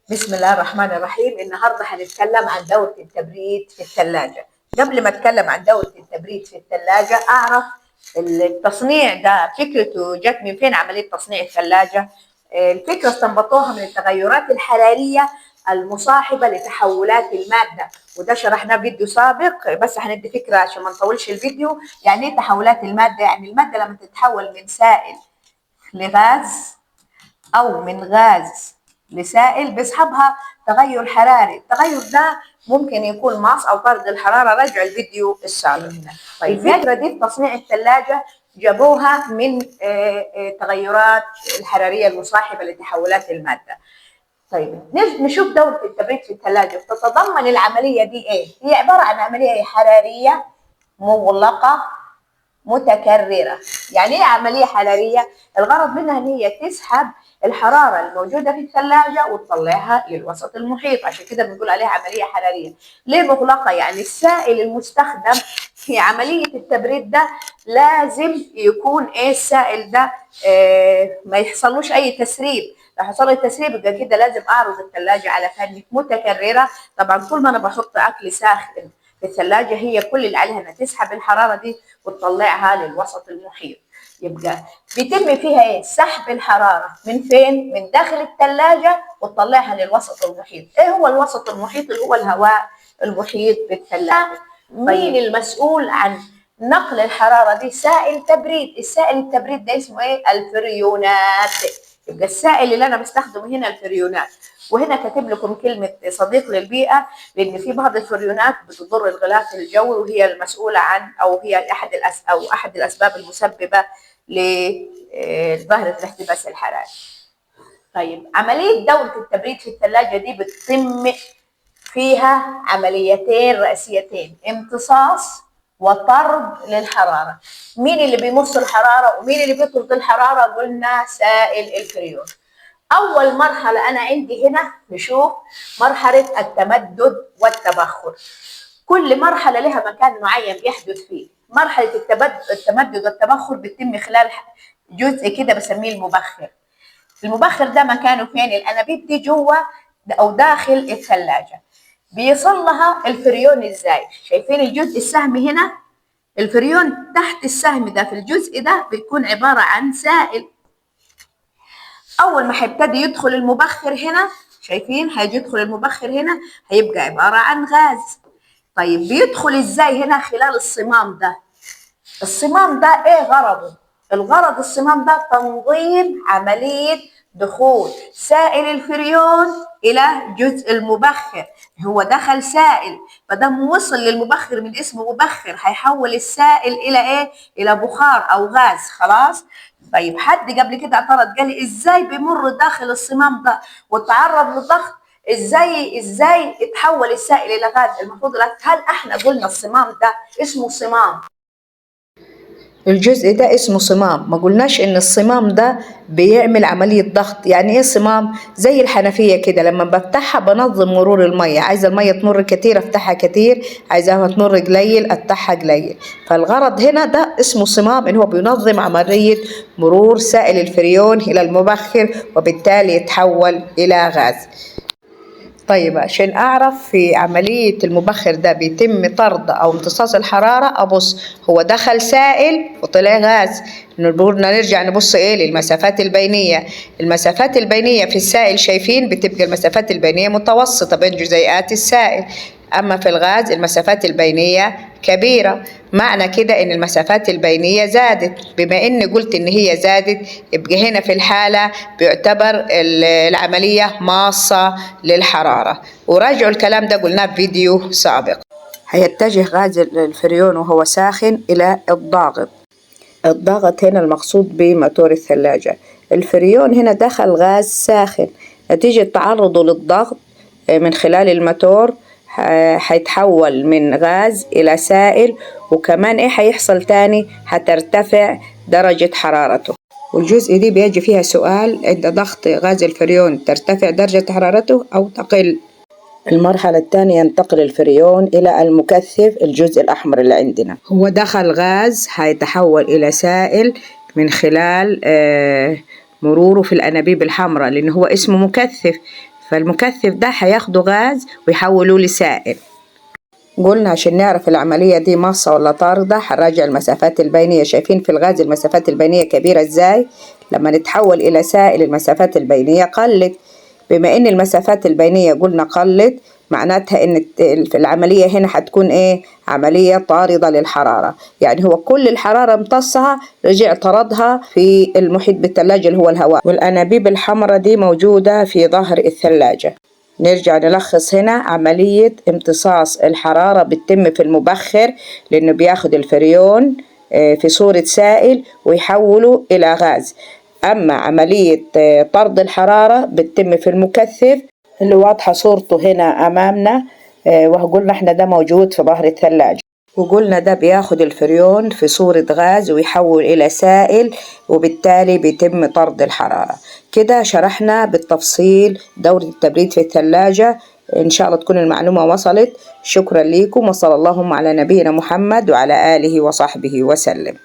بسم الله الرحمن الرحيم. النهارده هنتكلم عن دورة التبريد في الثلاجة. قبل ما اتكلم عن دورة التبريد في الثلاجة اعرف التصنيع ده فكرته جت من فين. عملية تصنيع الثلاجة الفكرة استنبطوها من التغيرات الحرارية المصاحبة لتحولات المادة، وده شرحناه في فيديو سابق، بس هندي فكرة عشان ما نطولش الفيديو. يعني ايه تحولات المادة؟ يعني المادة لما تتحول من سائل لغاز أو من غاز لسائل بيسحبها تغير حراري. التغير ده ممكن يكون ماس أو طرد الحرارة. راجع الفيديو السابق. طيب الفكرة دي في تصنيع الثلاجة جابوها من تغيرات الحرارية المصاحبة لتحولات المادة. طيب نشوف دورة التبريد في الثلاجة. بتتضمن العملية دي ايه؟ هي عبارة عن عملية حرارية مغلقة متكررة. يعني ايه عملية حرارية؟ الغرض منها ان هي تسحب الحرارة الموجودة في الثلاجة وتطلعها للوسط المحيط، عشان كده بنقول عليها عملية حرارية. ليه مغلقة؟ يعني السائل المستخدم في عملية التبريد ده لازم يكون ايه السائل ده ما يحصلوش اي تسريب. لو حصل لي تسريب يبقى كده لازم اعرض الثلاجة على فنك متكررة. طبعا طول ما انا بحط اكل ساخن في الثلاجة هي كل اللي عليها انها تسحب الحرارة دي وتطلعها للوسط المحيط. يبقى بيتم فيها ايه؟ سحب الحرارة من فين؟ من داخل الثلاجة وتطلعها للوسط المحيط. ايه هو الوسط المحيط؟ اللي هو الهواء المحيط بالثلاجة. مين المسؤول عن نقل الحرارة دي؟ سائل تبريد. السائل التبريد ده اسمه ايه؟ الفريونات. يبقى السائل اللي انا بستخدمه هنا الفريونات. وهنا كاتب لكم كلمة صديق للبيئة، لأن في بعض الفريونات بتضر الغلاف الجوي، وهي المسؤولة عن أو هي أحد الأسباب المسببة لظاهرة الاحتباس الحراري. طيب عملية دورة التبريد في الثلاجة دي بتتم فيها عمليتين رئيسيتين: امتصاص وطرد للحرارة. مين اللي بيمص الحرارة ومين اللي بيطرد الحرارة؟ قلنا سائل الفريون. أول مرحلة أنا عندي هنا نشوف مرحلة التمدد والتبخر. كل مرحلة لها مكان معين بيحدث فيه. مرحلة التمدد والتبخر بتتم خلال جزء كده بسميه المبخر. المبخر ده مكانه فين؟ الأنابيب دي جوه أو داخل الثلاجة. بيصل لها الفريون ازاي؟ شايفين الجزء السهمي هنا؟ الفريون تحت السهم ده في الجزء ده بيكون عبارة عن سائل. أول ما هيبتدي يدخل المبخر هنا، شايفين هيجي يدخل المبخر هنا هيبقى عبارة عن غاز. طيب بيدخل ازاي هنا؟ خلال الصمام ده. الصمام ده ايه غرضه؟ الغرض الصمام ده تنظيم عملية دخول سائل الفريون إلى جزء المبخر. هو دخل سائل، فدام وصل للمبخر من اسمه مبخر هيحول السائل إلى إيه؟ إلى بخار أو غاز. خلاص؟ طيب حد قبل كده اعترض قال لي ازاي بيمر داخل الصمام ده وتعرض لضغط؟ ازاي اتحول السائل الى غاز؟ المفروض هل احنا قلنا الصمام ده اسمه صمام؟ الجزء ده اسمه صمام، ما قلناش ان الصمام ده بيعمل عملية ضغط. يعني ايه صمام؟ زي الحنفية كده، لما بفتحها بنظم مرور المية. عايزة المية تمر كتير افتحها كتير، عايزاها تمر قليل افتحها قليل. فالغرض هنا ده اسمه صمام، ان هو بينظم عملية مرور سائل الفريون الى المبخر وبالتالي يتحول الى غاز. طيب عشان أعرف في عملية المبخر ده بيتم طرد أو امتصاص الحرارة، أبص هو دخل سائل وطلع غاز. نرجع نبص إيه للمسافات البينية. المسافات البينية في السائل شايفين بتبقى المسافات البينية متوسطة بين جزيئات السائل، أما في الغاز المسافات البينية كبيرة. معنى كده إن المسافات البينية زادت. بما إن قلت إن هي زادت يبقى هنا في الحالة بيعتبر العملية ماصة للحرارة. وراجعوا الكلام ده قلناه في فيديو سابق. هيتجه غاز الفريون وهو ساخن إلى الضاغط. الضغط هنا المقصود بموتور الثلاجة. الفريون هنا دخل غاز ساخن، نتيجة تعرضه للضغط من خلال الموتور هيتحول من غاز إلى سائل. وكمان إيه هيحصل تاني؟ هترتفع درجة حرارته. والجزء دي بيجي فيها سؤال: عند ضغط غاز الفريون ترتفع درجة حرارته أو تقل؟ المرحلة الثانية ينتقل الفريون إلى المكثف، الجزء الأحمر اللي عندنا. هو دخل غاز هيتحول إلى سائل من خلال مروره في الأنابيب الحمراء، لأنه هو اسمه مكثف. فالمكثف ده هياخده غاز ويحولوه لسائل. قلنا عشان نعرف العملية دي ماصة ولا طاردة هنراجع المسافات البينية. شايفين في الغاز المسافات البينية كبيرة ازاي؟ لما نتحول إلى سائل المسافات البينية قلت. بما إن المسافات البينية قلنا قلت، معناتها إن العملية هنا هتكون إيه؟ عملية طاردة للحرارة. يعني هو كل الحرارة امتصها رجع طردها في المحيط بالثلاجة اللي هو الهواء، والأنابيب الحمراء دي موجودة في ظهر الثلاجة. نرجع نلخص هنا. عملية امتصاص الحرارة بتتم في المبخر، لأنه بياخد الفريون في صورة سائل ويحوله إلى غاز. أما عملية طرد الحرارة بتتم في المكثف اللي واضحة صورته هنا أمامنا، وقلنا احنا ده موجود في ظهر الثلاجة، وقلنا ده بياخد الفريون في صورة غاز ويحول إلى سائل، وبالتالي بيتم طرد الحرارة. كده شرحنا بالتفصيل دورة التبريد في الثلاجة. إن شاء الله تكون المعلومة وصلت. شكرا لكم، وصلى اللهم على نبينا محمد وعلى آله وصحبه وسلم.